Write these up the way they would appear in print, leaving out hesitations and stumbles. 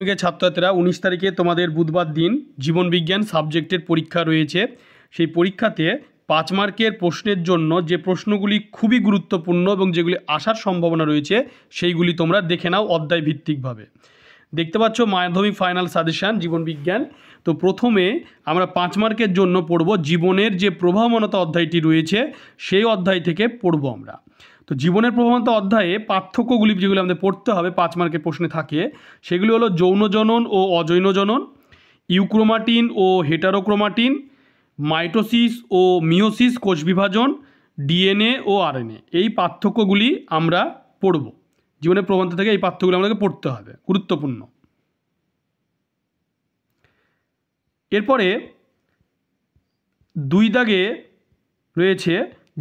ছাত্রছাত্রীরা 19 তারিখে তোমাদের বুধবার দিন জীবন বিজ্ঞান সাবজেক্টের পরীক্ষা রয়েছে। সেই পরীক্ষাতে 5 মার্কের প্রশ্নের জন্য যে প্রশ্নগুলি খুবই গুরুত্বপূর্ণ এবং যেগুলি আসার সম্ভাবনা রয়েছে সেইগুলি তোমরা দেখে নাও অধ্যায় ভিত্তিকভাবে। দেখতে পাচ্ছ মাধ্যমিক ফাইনাল সাজেশান জীবন বিজ্ঞান। তো প্রথমে আমরা 5 মার্কের জন্য পড়ব জীবনের যে প্রবাহমানতা অধ্যায়টি রয়েছে সেই অধ্যায় থেকে পড়ব আমরা। তো জীবনের প্রবাহমানতা অধ্যায়ে পার্থক্যগুলি যেগুলো আমাদের পড়তে হবে 5 মার্কের প্রশ্নে থাকে সেগুলি হলো যৌন জনন ও অযৌন জনন, ইউক্রোমাটিন ও হেটারোক্রোমাটিন, মাইটোসিস ও মিওসিস কোষ বিভাজন, ডিএনএ ও আরএনএ। এই পার্থক্যগুলি আমরা পড়ব। জীবনের প্রবন্ধ থেকে এই পাঠ্যগুলো আমাদেরকে পড়তে হবে, গুরুত্বপূর্ণ। এরপরে 2 দাগে রয়েছে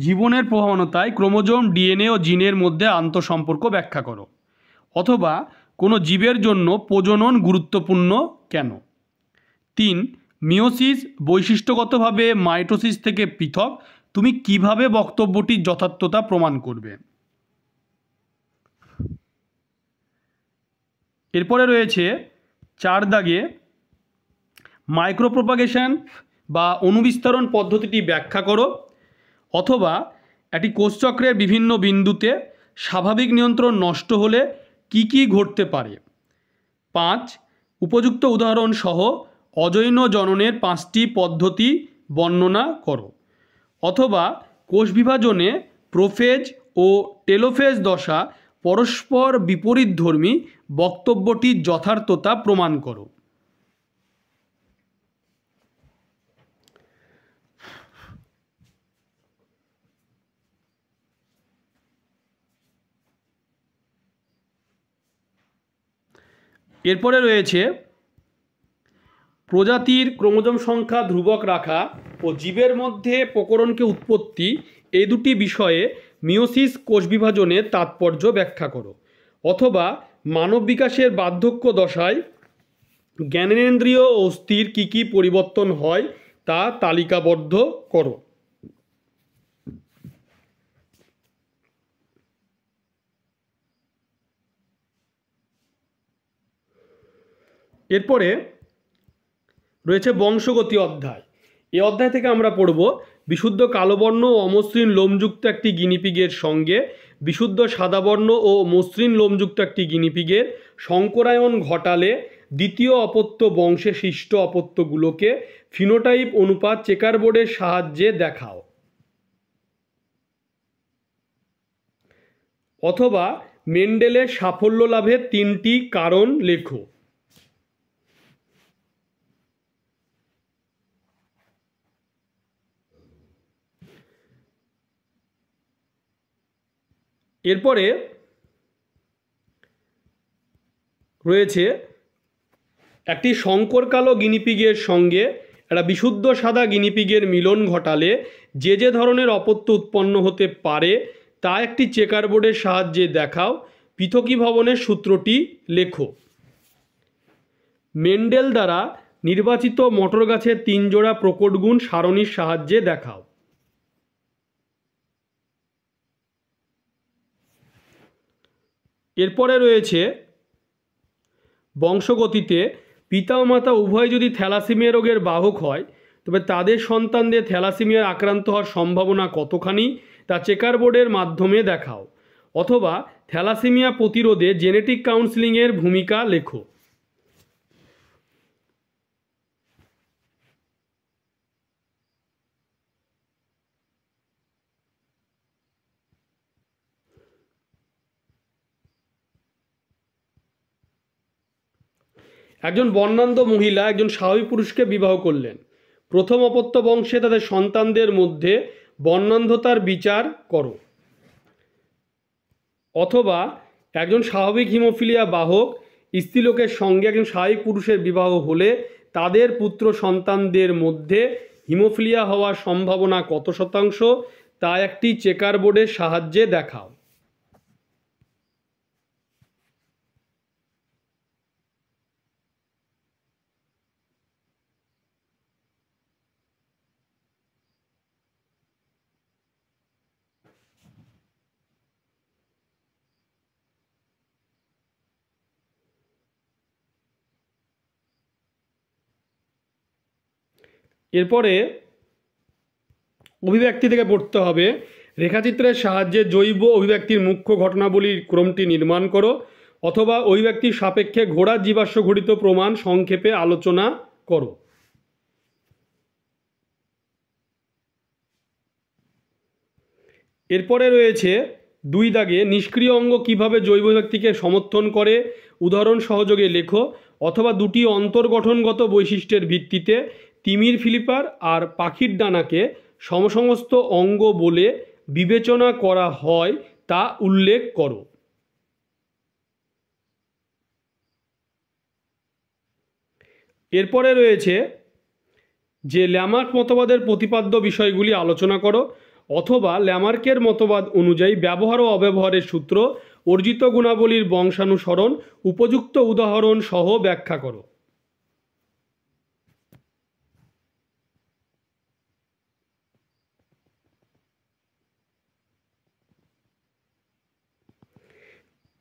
জীবনের প্রবাহমানতায় ক্রোমোজোম, ডিএনএ ও জিনের মধ্যে আন্তঃসম্পর্ক ব্যাখ্যা করো, অথবা কোনো জীবের জন্য প্রজনন গুরুত্বপূর্ণ কেন। 3 মিওসিস বৈশিষ্ট্যগতভাবে মাইটোসিস থেকে পৃথক, তুমি কিভাবে বক্তব্যটির যথার্থতা প্রমাণ করবে। এরপরে রয়েছে 4 দাগে মাইক্রোপ্রোপাগেশন বা অণুবিস্তরণ পদ্ধতিটি ব্যাখ্যা করো, অথবা একটি কোষচক্রের বিভিন্ন বিন্দুতে স্বাভাবিক নিয়ন্ত্রণ নষ্ট হলে কি কি ঘটতে পারে। 5 উপযুক্ত উদাহরণ সহ অযৌন জননের 5টি পদ্ধতি বর্ণনা করো, অথবা কোষ বিভাজনে প্রোফেজ ও টেলোফেজ দশা পরস্পর বিপরীতধর্মী, বক্তব্যটির যথার্থতা প্রমাণ করো। এরপরে রয়েছে প্রজাতির ক্রোমোজোম সংখ্যা ধ্রুবক রাখা ও জীবের মধ্যে প্রকরণকে উৎপত্তি, এই দুটি বিষয়ে মিওসিস কোষ বিভাজনের তাৎপর্য ব্যাখ্যা করো, অথবা মানব বিকাশের বার্ধক্য দশায় জ্ঞানেন্দ্রিয় ও অস্থির কী কী পরিবর্তন হয় তা তালিকাবদ্ধ করো। এরপরে রয়েছে বংশগতি অধ্যায়। এই অধ্যায় থেকে আমরা পড়ব বিশুদ্ধ কালোবর্ণ ও অমসৃণ লোমযুক্ত একটি গিনিপিগের সঙ্গে বিশুদ্ধ সাদাবর্ণ ও মসৃণ লোমযুক্ত একটি গিনিপিগের সংকরায়ন ঘটালে দ্বিতীয় অপত্য বংশে সৃষ্ট অপত্যগুলোকে ফিনোটাইপ অনুপাত চেকারবোর্ডের সাহায্যে দেখাও, অথবা মেন্ডেলের সাফল্য লাভের 3টি কারণ লেখো। এরপরে রয়েছে একটি শঙ্কর কালো গিনিপিগের সঙ্গে একটা বিশুদ্ধ সাদা গিনিপিগের মিলন ঘটালে যে যে ধরনের অপত্য উৎপন্ন হতে পারে তা একটি চেকারবোর্ডের সাহায্যে দেখাও, পৃথকীভবনের সূত্রটি লেখো। মেন্ডেল দ্বারা নির্বাচিত মটর গাছের 3 জোড়া প্রকটগুণ সারণীর সাহায্যে দেখাও। এরপরে রয়েছে বংশগতিতে পিতা ও মাতা উভয় যদি থ্যালাসেমিয়া রোগের বাহক হয় তবে তাদের সন্তানদের থ্যালাসেমিয়ার আক্রান্ত হওয়ার সম্ভাবনা কতখানি তা চেকারবোর্ডের মাধ্যমে দেখাও, অথবা থ্যালাসেমিয়া প্রতিরোধে জেনেটিক কাউন্সেলিংয়ের ভূমিকা লেখো। একজন বর্ণান্ধ মহিলা একজন স্বাভাবিক পুরুষকে বিবাহ করলেন। প্রথম অপত্য বংশে তাদের সন্তানদের মধ্যে বর্ণান্ধতার বিচার করো, অথবা একজন স্বাভাবিক হিমোফিলিয়া বাহক স্ত্রীলোকের সঙ্গে একজন স্বাভাবিক পুরুষের বিবাহ হলে তাদের পুত্র সন্তানদের মধ্যে হিমোফিলিয়া হওয়ার সম্ভাবনা কত শতাংশ তা একটি চেকারবোর্ডের সাহায্যে দেখাও। এরপরে অভিব্যক্তি থেকে পড়তে হবে, রেখাচিত্রের সাহায্যে জৈব অভিব্যক্তির মুখ্য ঘটনাবলীর ক্রমটি নির্মাণ করো, অথবা অভিব্যক্তির সাপেক্ষে ঘোড়ার জীবাশ্ম ঘটিত প্রমাণ সংক্ষেপে আলোচনা করো। এরপরে রয়েছে 2 দাগে, নিষ্ক্রিয় অঙ্গ কিভাবে জৈব অভিব্যক্তিকে সমর্থন করে উদাহরণ সহযোগে লেখো, অথবা দুটি অন্তর্গঠনগত বৈশিষ্ট্যের ভিত্তিতে তিমির ফিলিপার আর পাখির ডানাকে সমসমস্ত অঙ্গ বলে বিবেচনা করা হয় তা উল্লেখ করো। এরপরে রয়েছে যে ল্যামার্ক মতবাদের প্রতিপাদ্য বিষয়গুলি আলোচনা করো, অথবা ল্যামার্কের মতবাদ অনুযায়ী ব্যবহার ও অব্যবহারের সূত্র, অর্জিত গুণাবলীর বংশানুসরণ উপযুক্ত উদাহরণ সহ ব্যাখ্যা করো।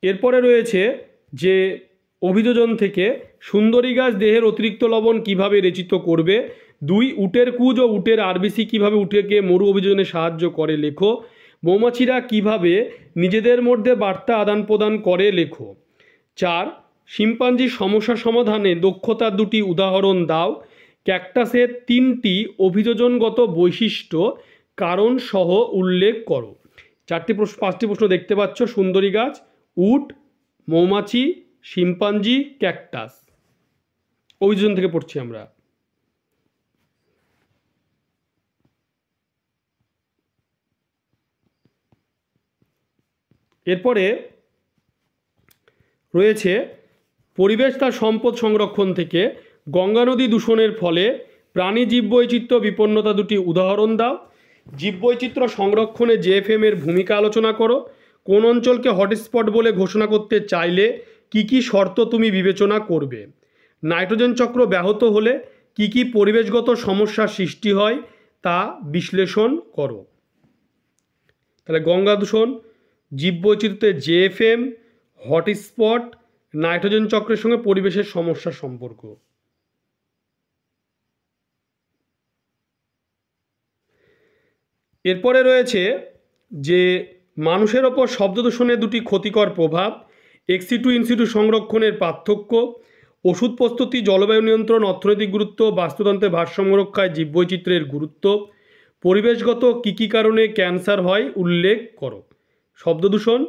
এরপরে রয়েছে যে অভিযোজন থেকে সুন্দরী গাছ দেহের অতিরিক্ত লবণ কিভাবে রেচিত করবে। 2 উটের কুজ ও উটের আরবিসি কিভাবে উটেকে মরু অভিযোজনে সাহায্য করে লেখো। মৌমাছিরা কিভাবে নিজেদের মধ্যে বার্তা আদান প্রদান করে লেখো। 4 শিম্পাঞ্জির সমস্যা সমাধানে দক্ষতার 2টি উদাহরণ দাও। ক্যাকটাসের 3টি অভিযোজনগত বৈশিষ্ট্য কারণ সহ উল্লেখ করো। 5টি প্রশ্ন দেখতে পাচ্ছ, সুন্দরী গাছ, উট, মৌমাছি, শিম্পাঞ্জি, ক্যাকটাস। অভিযোজন থেকে পড়ছি আমরা। এরপরে রয়েছে পরিবেশ তার সম্পদ সংরক্ষণ থেকে গঙ্গা নদী দূষণের ফলে প্রাণী জীববৈচিত্র্য বিপন্নতা 2টি উদাহরণ দাও। জীববৈচিত্র্য সংরক্ষণে জেএফএম এর ভূমিকা আলোচনা করো। কোন অঞ্চলকে হটস্পট বলে ঘোষণা করতে চাইলে কি কি শর্ত তুমি বিবেচনা করবে। নাইট্রোজেন চক্র ব্যাহত হলে কি কি পরিবেশগত সমস্যার সৃষ্টি হয় তা বিশ্লেষণ করো। তাহলে গঙ্গা দূষণ, জীববৈচিত্র্যে জেএফএম, হটস্পট, নাইট্রোজেন চক্রের সঙ্গে পরিবেশের সমস্যার সম্পর্ক। এরপরে রয়েছে যে মানুষের ওপর শব্দ দূষণের 2টি ক্ষতিকর প্রভাব, এক্সিটু ইনসিটু সংরক্ষণের পার্থক্য, ওষুধ প্রস্তুতি, জলবায়ু নিয়ন্ত্রণ, অর্থনৈতিক গুরুত্ব, বাস্তুতন্ত্রের ভারসাম্য রক্ষায় জীববৈচিত্র্যের গুরুত্ব, পরিবেশগত কী কী কারণে ক্যান্সার হয় উল্লেখ করো। শব্দ দূষণ,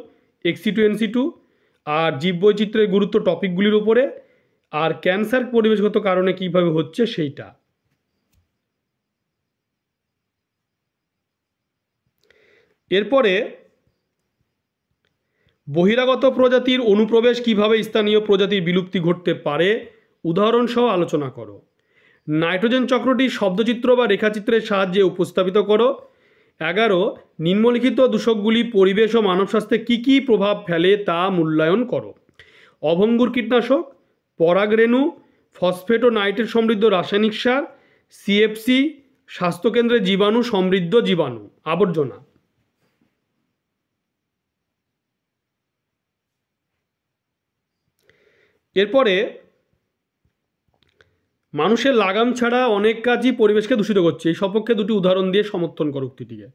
এক্সিটু ইনসিটু আর জীববৈচিত্র্যের গুরুত্ব টপিকগুলির উপরে, আর ক্যান্সার পরিবেশগত কারণে কিভাবে হচ্ছে সেইটা। এরপরে বহিরাগত প্রজাতির অনুপ্রবেশ কিভাবে স্থানীয় প্রজাতির বিলুপ্তি ঘটতে পারে উদাহরণ সহ আলোচনা করো। নাইট্রোজেন চক্রটি শব্দচিত্র বা রেখাচিত্রের সাহায্যে উপস্থাপিত করো। 11 নিম্নলিখিত দূষকগুলি পরিবেশ ও মানব স্বাস্থ্যে কী কী প্রভাব ফেলে তা মূল্যায়ন করো। অভঙ্গুর কীটনাশক, পরাগরেণু, ফসফেট ও নাইট্রেট সমৃদ্ধ রাসায়নিক সার, সিএফসি, স্বাস্থ্যকেন্দ্রে জীবাণু সমৃদ্ধ জীবাণু, আবর্জনা। এরপরে মানুষের লাগাম ছাড়া অনেক কাজই পরিবেশকে দূষিত করছে, এই সপক্ষে 2টি উদাহরণ দিয়ে সমর্থন করো উক্তিটিকে।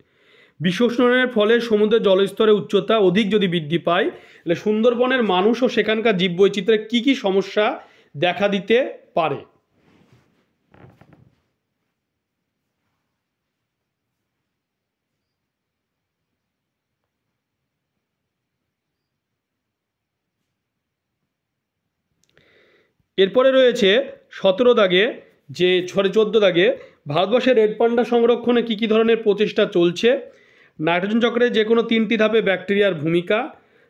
বিশ্ব উষ্ণায়নের ফলে সমুদ্রের জলস্তরের উচ্চতা অধিক যদি বৃদ্ধি পায় তাহলে সুন্দরবনের মানুষ ও সেখানকার জীববৈচিত্র্যের কী কী সমস্যা দেখা দিতে পারে। এরপরে রয়েছে 17 দাগে যে 14 দাগে ভারতবর্ষের রেড পান্ডা সংরক্ষণে কী কী ধরনের প্রচেষ্টা চলছে। নাইট্রোজেন চক্রে যে কোনো 3টি ধাপে ব্যাকটেরিয়ার ভূমিকা।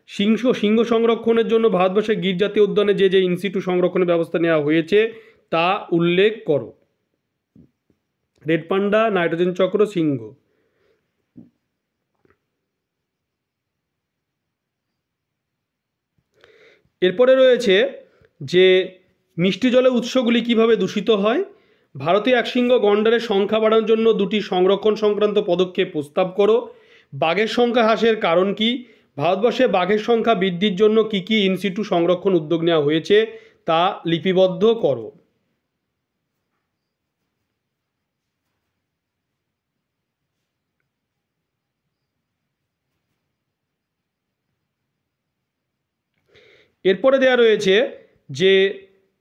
সিংহ সংরক্ষণের জন্য ভারতবর্ষের গির জাতীয় উদ্যানে যে যে ইনসিটু সংরক্ষণের ব্যবস্থা নেওয়া হয়েছে তা উল্লেখ করো। রেড পান্ডা, নাইট্রোজেন চক্র, সিংহ। এরপরে রয়েছে যে মিষ্টি জলের উৎসগুলি কিভাবে দূষিত হয়। ভারতীয় একশৃঙ্গ গন্ডারের সংখ্যা বাড়ানোর জন্য 2টি সংরক্ষণ সংক্রান্ত পদক্ষেপ প্রস্তাব করো। বাঘের সংখ্যা হ্রাসের কারণ কি। ভারতবর্ষে বাঘের সংখ্যা বৃদ্ধির জন্য কি কি ইনসিটু সংরক্ষণ উদ্যোগ নেওয়া হয়েছে তা লিপিবদ্ধ করো। এরপরে দেওয়া রয়েছে যে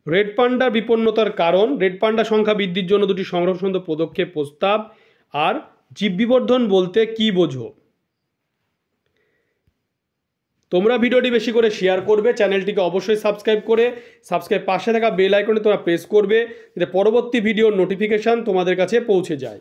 রেড পান্ডার বিপন্নতার কারণ, রেড পান্ডা সংখ্যা বৃদ্ধির জন্য দুটি সংরক্ষণ পদক্ষেপ প্রস্তাব, আর জীববিবর্ধন বলতে কি বোঝো। তোমরা ভিডিওটি বেশি করে শেয়ার করবে, চ্যানেলটিকে অবশ্যই সাবস্ক্রাইব পাশে থাকা বেল আইকনে তোমরা প্রেস করবে যাতে পরবর্তী ভিডিওর নোটিফিকেশান তোমাদের কাছে পৌঁছে যায়।